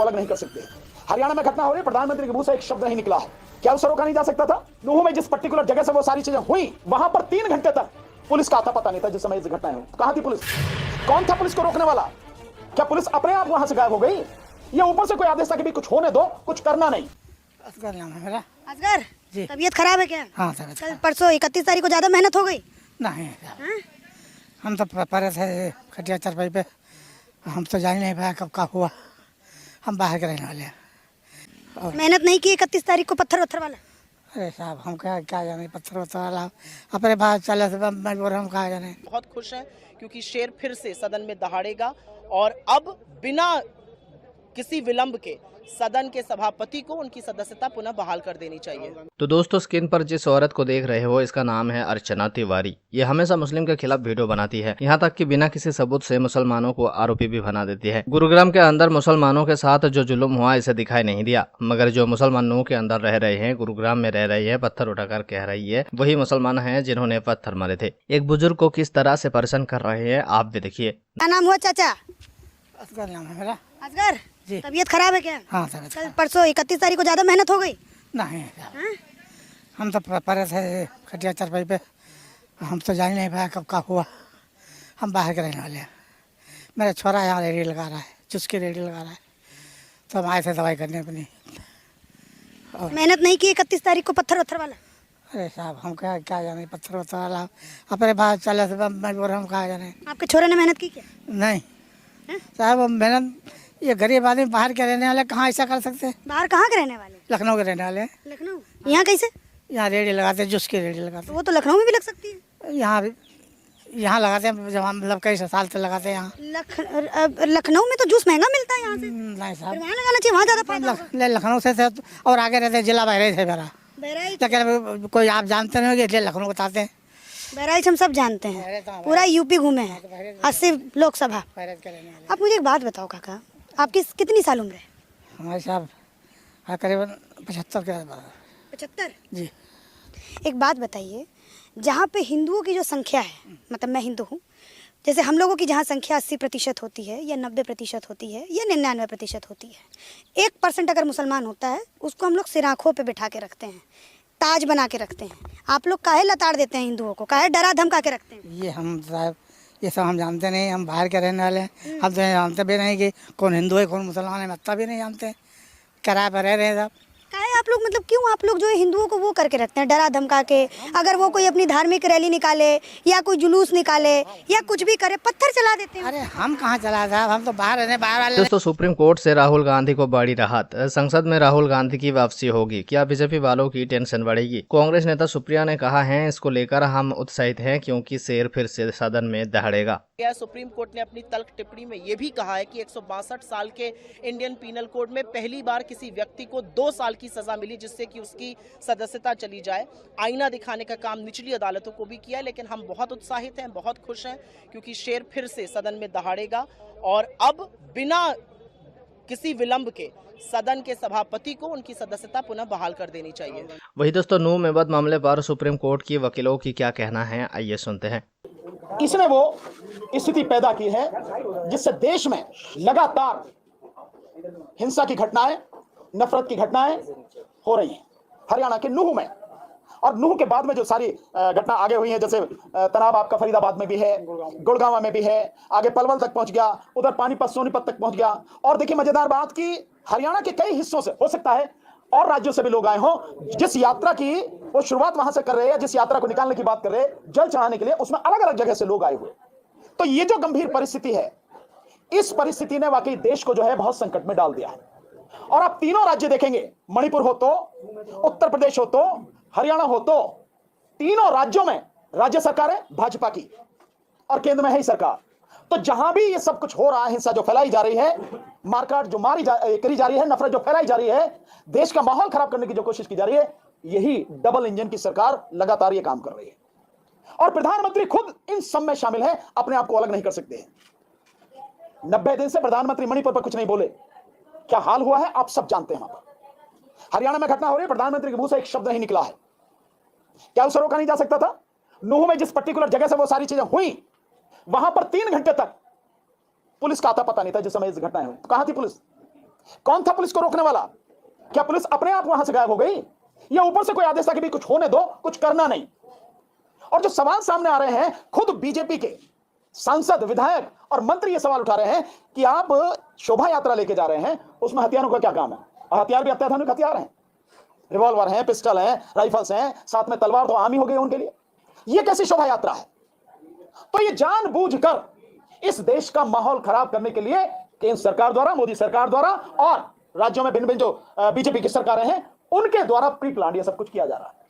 अलग नहीं कर सकते। हरियाणा में घटना हो रही है, प्रधानमंत्री के मुंह से एक शब्द नहीं निकला है। क्या उसे रोका नहीं जा सकता था? नूह में जिस पर्टिकुलर जगह से वो सारी चीजें हुई, वहां पर 3 घंटे तक पुलिस का आता पता नहीं था। जिस समय इस घटना हुई, कहां थी पुलिस? कौन था पुलिस को रोकने वाला? क्या पुलिस अपने आप वहां से गायब हो गई? या ऊपर से कोई आदेश था कि भी कुछ होने दो, कुछ करना नहीं? असगर नाम है मेरा। असगर जी। तबीयत खराब है क्या? हाँ तबीयत कल परसों 31 तारीख को ज्यादा मेहनत हो गई? नहीं हाँ? हम तो परे थे खटिया चरपाई पे, हम तो जान नहीं पाया कब का हुआ। हम बाहर के रहने वाले हैं। मेहनत नहीं की 31 तारीख को पत्थर वत्थर वाला? अरे साहब हम क्या जाने पत्थर वत्थर वाला अपने बाहर चले से मजबूर हम कहा जाने। बहुत खुश हैं क्योंकि शेर फिर से सदन में दहाड़ेगा और अब बिना किसी विलंब के सदन के सभापति को उनकी सदस्यता पुनः बहाल कर देनी चाहिए। तो दोस्तों, स्क्रीन पर जिस औरत को देख रहे हो, इसका नाम है अर्चना तिवारी। ये हमेशा मुस्लिम के खिलाफ वीडियो बनाती है, यहाँ तक कि बिना किसी सबूत से मुसलमानों को आरोपी भी बना देती है। गुरुग्राम के अंदर मुसलमानों के साथ जो जुल्म हुआ इसे दिखाई नहीं दिया, मगर जो मुसलमानों के अंदर रह रहे हैं, गुरुग्राम में रह रही है, पत्थर उठाकर कह रही है, वही मुसलमान है जिन्होंने पत्थर मारे थे। एक बुजुर्ग को किस तरह से परेशान कर रहे हैं, आप भी देखिए। क्या नाम हुआ चाचा? असगर नाम है मेरा। असगर जी। तबीयत खराब है क्या? हाँ तबीयत कल परसों 31 तारीख को ज्यादा मेहनत हो गई? नहीं हाँ? हम तो परे थे खटिया चरपाई पे, हम तो जान नहीं पाया कब का हुआ। हम बाहर के रहने वाले हैं। मेरा छोरा यहाँ रेडी लगा रहा है, चुस्की रेडी लगा रहा है, तो हम आए थे दवाई करने अपनी। मेहनत नहीं की 31 तारीख को पत्थर वत्थर वाला? अरे साहब हम क्या जाने पत्थर वत्थर वाला अपने बाहर चले से मजबूर हम कहा जाने। आपके छोरे ने मेहनत की क्या? नहीं साहब हम मेहनत, ये गरीब आदमी बाहर के रहने वाले कहाँ ऐसा कर सकते हैं? बाहर कहाँ के रहने वाले? लखनऊ के रहने वाले हैं। लखनऊ। यहाँ कैसे? यहाँ रेडी लगाते हैं, जूस की रेडी लगाते तो वो तो लखनऊ में भी लग सकती है। हैं। यहाँ लगाते हैं, जब हम मतलब कई साल से लगाते हैं यहाँ। लखनऊ में तो जूस महंगा मिलता है यहाँ से। नहीं फिर साहब वहाँ लगाना चाहिए, वहाँ ज्यादा फायदा होगा। लखनऊ से थे और आगे रहते जिला बहराइच है मेरा, बहराइच। लेकिन कोई आप जानते नहीं होंगे इसलिए लखनऊ बताते हैं। बहराइच हम सब जानते हैं, पूरा यूपी घूमे हैं, 80 लोकसभा। बहराइच के रहने वाले आप मुझे एक बात बताओ काका, आपकी कितनी साल उम्र है? हमारे साहब करीबन 75 के 75? जी। एक बात बताइए, जहाँ पे हिंदुओं की जो संख्या है, मतलब मैं हिंदू हूँ, जैसे हम लोगों की जहाँ संख्या 80% होती है या 90% होती है या 99% होती है, 1% अगर मुसलमान होता है उसको हम लोग सिर आँखों पे बिठा के रखते हैं, ताज बना के रखते हैं। आप लोग काहे लताड़ देते हैं हिंदुओं को, काहे डरा धमका के रखते हैं? ये हम साहब ये सब हम जानते नहीं, हम बाहर के रहने वाले हैं। हम तो जानते भी नहीं कि कौन हिंदू है कौन मुसलमान है, मत्ता भी नहीं जानते। किराए पर रह रहे हैं सब। काहे आप लोग, मतलब क्यों आप लोग जो है हिंदुओं को वो करके रखते हैं, डरा धमका के? अगर वो कोई अपनी धार्मिक रैली निकाले या कोई जुलूस निकाले या कुछ भी करे, पत्थर चला देते हैं। अरे हम कहाँ चला साहब, हम तो बाहर रहने बाहर वाले। दोस्तों, सुप्रीम कोर्ट से राहुल गांधी को बड़ी राहत। संसद में राहुल गांधी की वापसी होगी। क्या बीजेपी वालों की टेंशन बढ़ेगी? कांग्रेस नेता सुप्रिया ने कहा है, इसको लेकर हम उत्साहित हैं क्योंकि शेर फिर से सदन में दहाड़ेगा। सुप्रीम कोर्ट ने अपनी तल्ख टिप्पणी में यह भी कहा है कि 162 साल के इंडियन पीनल कोड में पहली बार किसी व्यक्ति को 2 साल की सजा मिली जिससे कि उसकी सदस्यता चली जाए। आईना दिखाने का काम निचली अदालतों को भी किया, लेकिन हम बहुत उत्साहित हैं, बहुत खुश हैं क्योंकि शेर फिर से सदन में दहाड़ेगा और अब बिना किसी विलंब के सदन के सभापति को उनकी सदस्यता पुनः बहाल कर देनी चाहिए। वही दोस्तों, नूह मेवत मामले पर सुप्रीम कोर्ट की वकीलों की क्या कहना है, आइए सुनते हैं। इसने वो स्थिति पैदा की है जिससे देश में लगातार हिंसा की घटनाएं, नफरत की घटनाएं हो रही हैं। हरियाणा के नूह में, और नूह के बाद में जो सारी घटना आगे हुई है, जैसे तनाव आपका फरीदाबाद में भी है, गुड़गांव में भी है, आगे पलवल तक पहुंच गया, उधर पानीपत सोनीपत तक पहुंच गया। और देखिए मजेदार बात की हरियाणा के कई हिस्सों से, हो सकता है और राज्यों से भी लोग आए हों, जिस यात्रा की वो शुरुआत वहां से कर रहे हैं, जिस यात्रा को निकालने की बात कर रहे हैं, जल चढ़ाने के लिए, उसमें अलग अलग जगह से लोग आए हुए। तो ये जो गंभीर परिस्थिति है, इस परिस्थिति ने वाकई देश को जो है बहुत संकट में डाल दिया है। और आप तीनों राज्य देखेंगे, मणिपुर हो तो, उत्तर प्रदेश हो तो, हरियाणा हो तो, तीनों राज्यों में राज्य सरकारें भाजपा की और केंद्र में है ही सरकार। तो जहां भी ये सब कुछ हो रहा है, हिंसा जो फैलाई जा रही है, मारकाट जो करी जा रही है, नफरत जो फैलाई जा रही है, देश का माहौल खराब करने की जो कोशिश की जा रही है, यही डबल इंजन की सरकार लगातार ये काम कर रही है। और प्रधानमंत्री खुद इन सब में शामिल है, अपने आप को अलग नहीं कर सकते हैं। 90 दिन से प्रधानमंत्री मणिपुर पर कुछ नहीं बोले। क्या हाल हुआ है आप सब जानते हैं। वहां पर हरियाणा में घटना हो रही है, प्रधानमंत्री के मुंह से एक शब्द नहीं निकला है। क्या उसे रोका नहीं जा सकता था? नूह में जिस पर्टिकुलर जगह से वो सारी चीजें हुई, वहां पर 3 घंटे तक पुलिस का आता पता नहीं था। जिस समय इस घटना हुई, तो कहां थी पुलिस? कौन था पुलिस को रोकने वाला? क्या पुलिस अपने आप वहां से गायब हो गई या ऊपर से कोई आदेश था कि भी कुछ होने दो, कुछ करना नहीं? और जो सवाल सामने आ रहे हैं, खुद बीजेपी के सांसद, विधायक और मंत्री ये सवाल उठा रहे हैं कि आप शोभा यात्रा लेके जा रहे हैं, उसमें हथियारों का क्या काम है? हथियार भी अत्याधुनिक हथियार हैं, रिवॉल्वर हैं, पिस्टल हैं, राइफल्स हैं, साथ में तलवार तो आम ही हो गई उनके लिए। ये कैसी शोभा यात्रा है? तो ये जानबूझकर इस देश का माहौल खराब करने के लिए केंद्र सरकार द्वारा, मोदी सरकार द्वारा और राज्यों में भिन्न भिन्न जो बीजेपी की सरकारें हैं उनके द्वारा प्री प्लान ये सब कुछ किया जा रहा है।